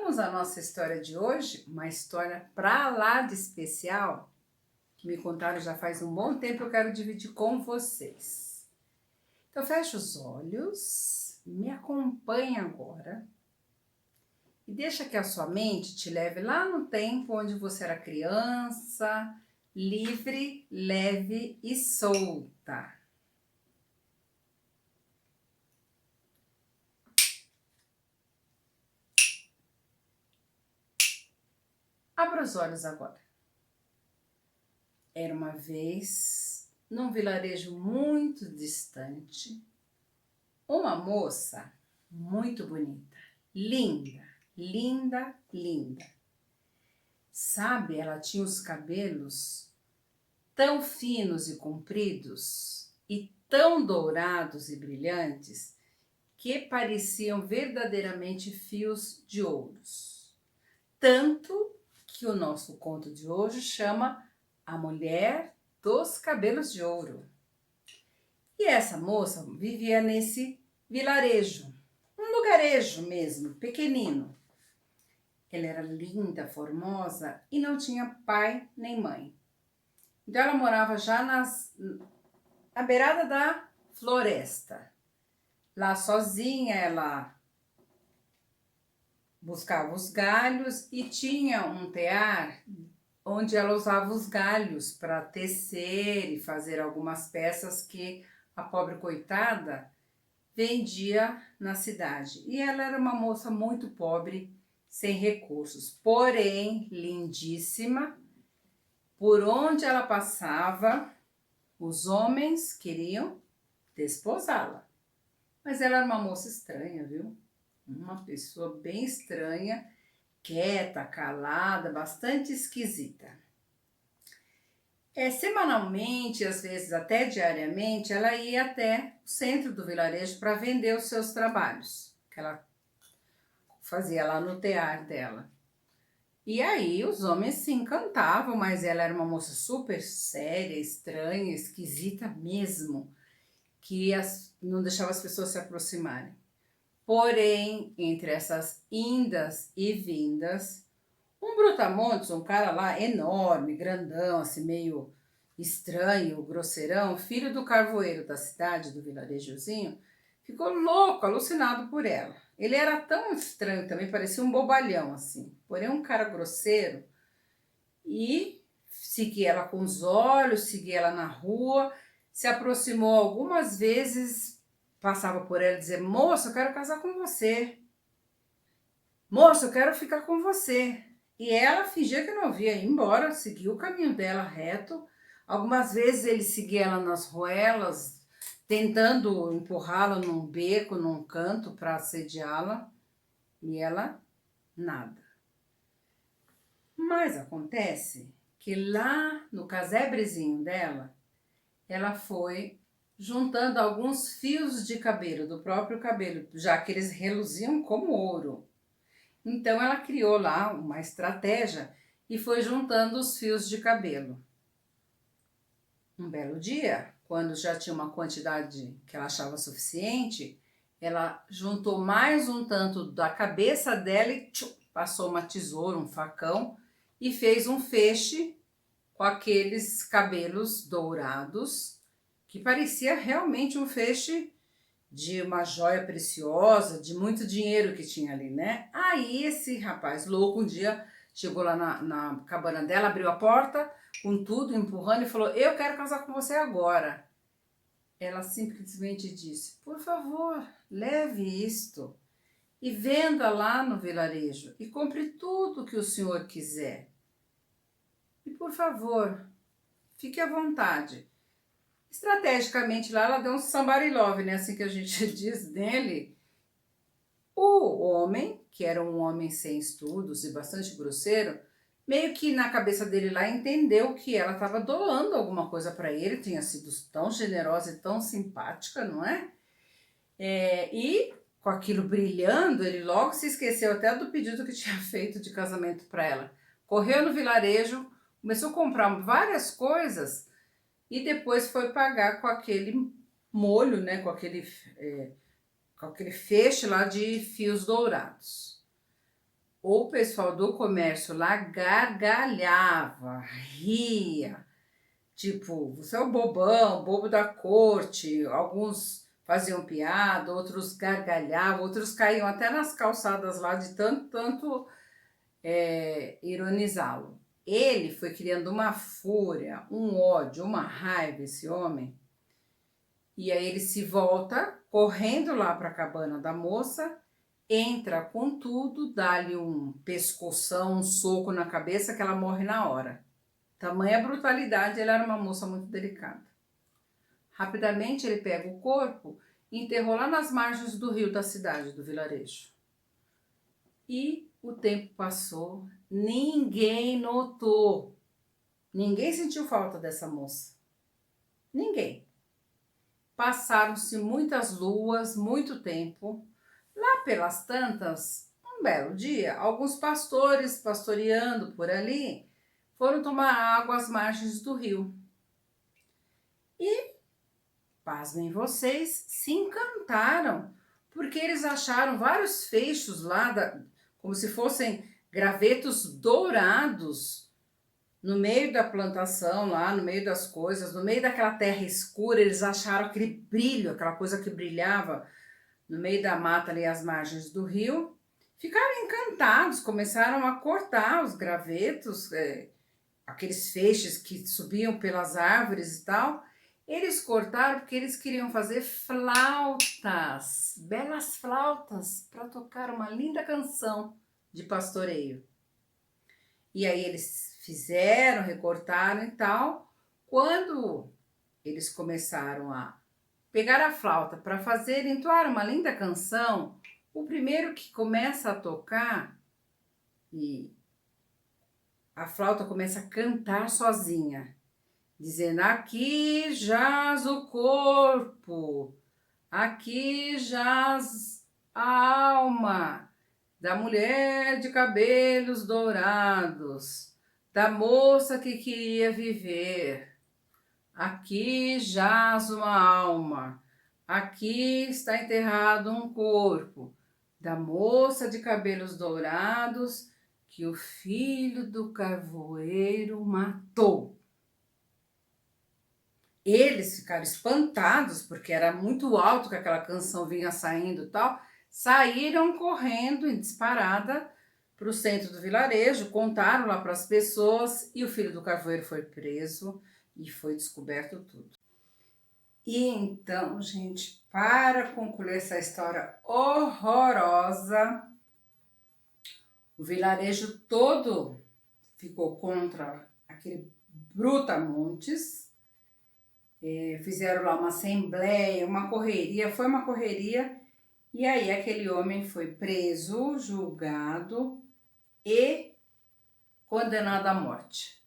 Vamos à nossa história de hoje, uma história pra lá de especial, que me contaram já faz um bom tempo, eu quero dividir com vocês. Então fecha os olhos, me acompanha agora e deixa que a sua mente te leve lá no tempo onde você era criança, livre, leve e solta. Abra os olhos agora. Era uma vez, num vilarejo muito distante, uma moça muito bonita, linda, linda, linda. Sabe, ela tinha os cabelos tão finos e compridos e tão dourados e brilhantes que pareciam verdadeiramente fios de ouros. Tanto que o nosso conto de hoje chama A Mulher dos Cabelos de Ouro. E essa moça vivia nesse vilarejo, um lugarejo mesmo, pequenino. Ela era linda, formosa e não tinha pai nem mãe. Então ela morava já na beirada da floresta. Lá sozinha ela buscava os galhos e tinha um tear onde ela usava os galhos para tecer e fazer algumas peças que a pobre coitada vendia na cidade. E ela era uma moça muito pobre, sem recursos, porém lindíssima. Por onde ela passava, os homens queriam desposá-la. Mas ela era uma moça estranha, viu? Uma pessoa bem estranha, quieta, calada, bastante esquisita. Semanalmente, às vezes até diariamente, ela ia até o centro do vilarejo para vender os seus trabalhos, que ela fazia lá no tear dela. E aí os homens se encantavam, mas ela era uma moça super séria, estranha, esquisita mesmo, que não deixava as pessoas se aproximarem. Porém, entre essas indas e vindas, um brutamontes, um cara lá enorme, grandão, assim meio estranho, grosseirão, filho do carvoeiro da cidade, do vilarejozinho, ficou louco, alucinado por ela. Ele era tão estranho também, parecia um bobalhão assim, porém um cara grosseiro, e seguia ela com os olhos, seguia ela na rua, se aproximou algumas vezes, passava por ela e dizia: moça, eu quero casar com você. Moça, eu quero ficar com você. E ela fingia que não via, ia embora, seguiu o caminho dela reto. Algumas vezes ele seguia ela nas ruelas, tentando empurrá-la num beco, num canto para assediá-la. E ela, nada. Mas acontece que lá no casebrezinho dela, ela foi juntando alguns fios de cabelo, do próprio cabelo, já que eles reluziam como ouro. Então ela criou lá uma estratégia e foi juntando os fios de cabelo. Um belo dia, quando já tinha uma quantidade que ela achava suficiente, ela juntou mais um tanto da cabeça dela e passou uma tesoura, um facão e fez um feixe com aqueles cabelos dourados, que parecia realmente um feixe de uma joia preciosa, de muito dinheiro que tinha ali, né? Aí esse rapaz louco um dia chegou lá na cabana dela, abriu a porta com tudo, empurrando e falou: eu quero casar com você agora. Ela simplesmente disse: por favor, leve isto e venda lá no vilarejo e compre tudo que o senhor quiser. E por favor, fique à vontade. Estrategicamente lá ela deu um somebody love, né? Assim que a gente diz nele. O homem, que era um homem sem estudos e bastante grosseiro, meio que na cabeça dele lá entendeu que ela estava doando alguma coisa para ele, tinha sido tão generosa e tão simpática, não é? E com aquilo brilhando, ele logo se esqueceu até do pedido que tinha feito de casamento para ela. Correu no vilarejo, começou a comprar várias coisas e depois foi pagar com aquele molho, né? Com aquele feixe lá de fios dourados. O pessoal do comércio lá gargalhava, ria. Tipo, você é o bobão, bobo da corte. Alguns faziam piada, outros gargalhavam, outros caíam até nas calçadas lá de tanto ironizá-lo. Ele foi criando uma fúria, um ódio, uma raiva, esse homem. E aí ele se volta, correndo lá para a cabana da moça, entra com tudo, dá-lhe um pescoção, um soco na cabeça que ela morre na hora. Tamanha brutalidade, ela era uma moça muito delicada. Rapidamente ele pega o corpo e enterrou lá nas margens do rio da cidade, do vilarejo. E o tempo passou, ninguém notou. Ninguém sentiu falta dessa moça. Ninguém. Passaram-se muitas luas, muito tempo. Lá pelas tantas, um belo dia, alguns pastores pastoreando por ali foram tomar água às margens do rio. E, pasmem vocês, se encantaram, porque eles acharam vários feixes lá, como se fossem gravetos dourados, no meio da plantação lá, no meio das coisas, no meio daquela terra escura, eles acharam aquele brilho, aquela coisa que brilhava no meio da mata ali às margens do rio. Ficaram encantados, começaram a cortar os gravetos, aqueles feixes que subiam pelas árvores e tal. Eles cortaram porque eles queriam fazer flautas, belas flautas, para tocar uma linda canção de pastoreio. E aí eles fizeram, recortaram e tal. Quando eles começaram a pegar a flauta para fazer, entoar uma linda canção, o primeiro que começa a tocar e a flauta começa a cantar sozinha, dizendo: aqui jaz o corpo, aqui jaz a alma da mulher de cabelos dourados, da moça que queria viver. Aqui jaz uma alma, aqui está enterrado um corpo da moça de cabelos dourados que o filho do carvoeiro matou. Eles ficaram espantados, porque era muito alto que aquela canção vinha saindo e tal, saíram correndo em disparada para o centro do vilarejo, contaram lá para as pessoas e o filho do carvoeiro foi preso e foi descoberto tudo. E então, gente, para concluir essa história horrorosa, o vilarejo todo ficou contra aquele brutamontes, fizeram lá uma assembleia, uma correria, foi uma correria, e aí aquele homem foi preso, julgado e condenado à morte.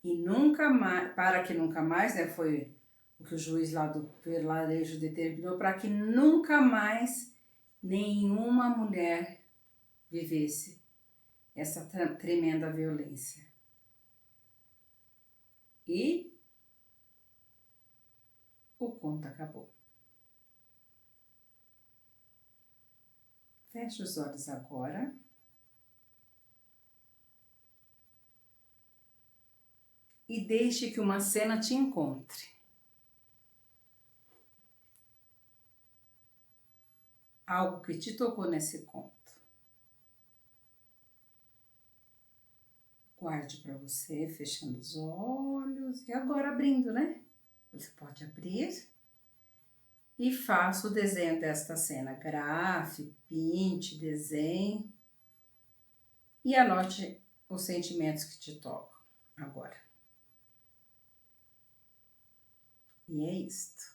E nunca mais, para que nunca mais, né, foi o que o juiz lá do vilarejo determinou, para que nunca mais nenhuma mulher vivesse essa tremenda violência. E o conto acabou. Feche os olhos agora. E deixe que uma cena te encontre. Algo que te tocou nesse conto. Guarde para você, fechando os olhos. E agora abrindo, né? Você pode abrir e faça o desenho desta cena. Grafe, pinte, desenhe e anote os sentimentos que te tocam agora. E é isto.